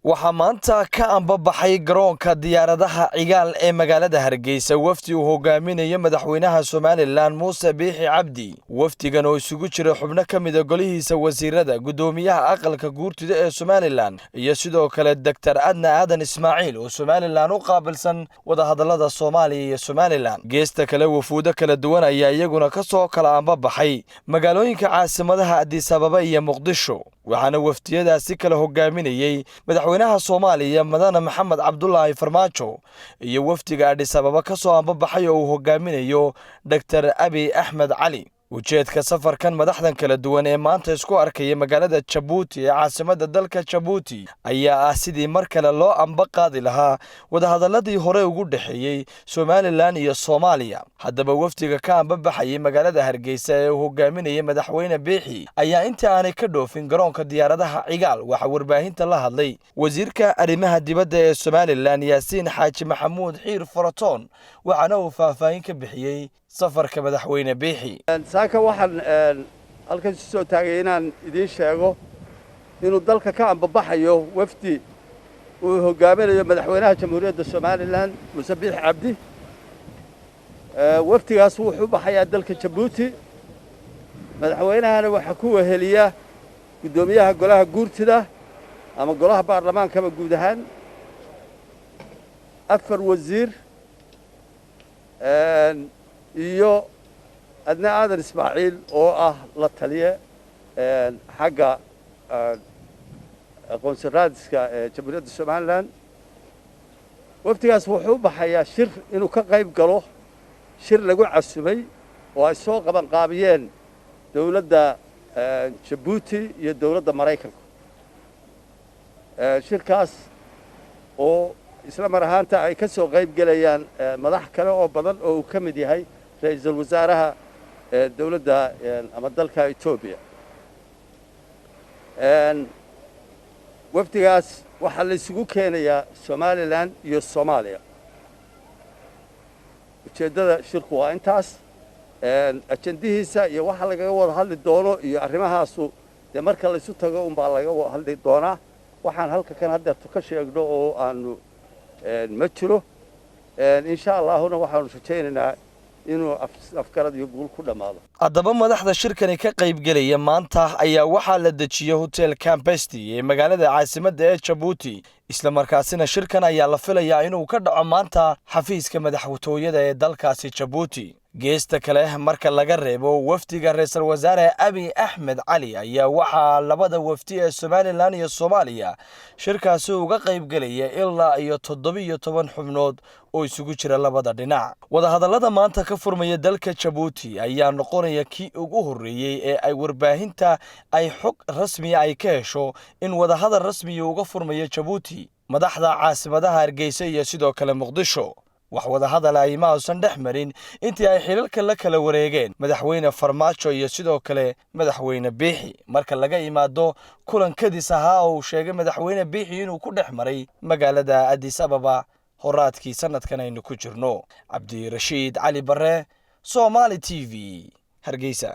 waxaa maanta ka ambabaxay garoonka diyaaradaha cigaal ee magaalada Hargeysa wafdi uu hogaaminayo madaxweynaha Soomaaliland Muuse Biixi Cabdi. Wafdigan oo isugu jira xubno ka mid ah golihiisa wasiirada, gudoomiyaha aqalka guurtida ee Soomaaliland iyo sidoo kale Dr. Adna Aadan Ismaaciil oo Soomaaliland u qaabilsan wadahadalada Soomaaliya iyo Soomaaliland. Geesta kale wafuudo kala duwan ayaa iyaguna ka soo kala ambabaxay magaalooyinka caasimadaha Addis Ababa iyo Muqdisho. waxaana wafdiyadaasi kala hogaaminayay madaxweynaha Soomaaliya Madane Maxamed Cabdullaahi Farmaajo iyo wafdiga Addis Ababa ka soo ambabaxay oo uu hogaaminayo Dr. Abiy Ahmed Cali. ujeedka safarkan madaxdan kala duwan ee maanta isku arkaya magaalada Djibouti ee caasimadda dalka Djibouti ayaa ah sidii mar kale loo ambaqaadi lahaa wadahadaladii hore ugu dhaxeeyay Soomaaliland iyo Soomaaliya. haddaba wafdiga ka ambabaxay magaalada Hargeysa ee uu hogaaminayay madaxweyne Biixi ayaa inta aanay ka dhoofin garoonka diyaaradaha cigaal waxa warbaahinta la hadlay wasiirka arrimaha dibadda ee Soomaaliland Yaasiin Xaaji Maxamuud Xiir Faratoon waxaana uu faahfaahin ka bixiyay safarka madaxweyne Biixi. saaka waxaan halkan soo taagay inaan idin sheego inuu dalka ka ambabaxayo wafdi uu hogaaminayo madaxweynaha Jamhuuriyadda Soomaaliland Muuse Biixi Cabdi. wafdigaas wuxuu baxayaa dalka Djibouti. madaxweynahana waxa ku weheliya gudoomiyaha golaha guurtida ama golaha baarlamaanka guud ahaan 4 wasiir iyo Adna Aadan Ismaaciil oo ah la taliye xagga aqoonsiraadka Jamhuuriyadda Soomaaliland. wafdigaas wuxuu baxayaa shir inuu ka qayb galo shir lagu casubay oo ay soo qaban qaabiyeen dawladda Djibouti iyo dawladda Mareykanka. shirkaas oo isla mar ahaanta ay ka soo qayb galayaan madax kale oo badan oo uu ka mid yahay ra'iisul wasaaraha dawladda ama dalka Ethiopia. wafdigaas waxa la isugu keenayaa Soomaaliland iyo Soomaaliya. ujeedada shirku waa intaas. ajandihiisa iyo waxa laga wada hadli doono iyo arrimahaasu de marka la isu tago un baa laga wada hadli doonaa. waxaan halka kan hadda ka sheegno oo aanu ma jiro. insha Allahna waxaanu rajaynaynaa inuu afkarad iyo guul ku dhamaado. haddaba madaxda shirkani ka qayb galaya maanta ayaa waxaa la dejiyay hotel Campesti ee magaalada caasimadda ee Djibouti. isla markaasina shirkan ayaa la filayaa inuu ka dhaco maanta xafiiska madaxtooyada ee dalkaasi Djibouti. geesta kale marka laga reebo wafdiga ra'iisul wasaare Abiy Ahmed Cali ayaa waxaa labada wafdi ee Soomaaliland iyo Soomaaliya shirkaasi uga qayb galaya ilaa iyo 17 xubnood oo isugu jira labada dhinac. wadahadalada maanta ka furmaya dalka Djibouti ayaa noqonaya kii ugu horeeyay ee ay warbaahinta ay xog rasmi ah ay ka hesho in wadahadal rasmi uga furmaya Djibouti madaxda caasimadaha Hargeysa iyo sidoo kale Muqdisho. wax wadahadal ay ma uusan dhex marin intii ay xilalka la kala wareegeen madaxweyne Farmaajo iyo sidoo kale madaxweyne Biixi. marka laga imaado kulankadiis ahaa oo sheegay madaxweyne Biixi inuu ku dhex maray magaalada Addis Ababa horaadkii sanadkan aynu ku jirno. Cabdi Rashiid Cali Barre, Somali TV, Hargeysa.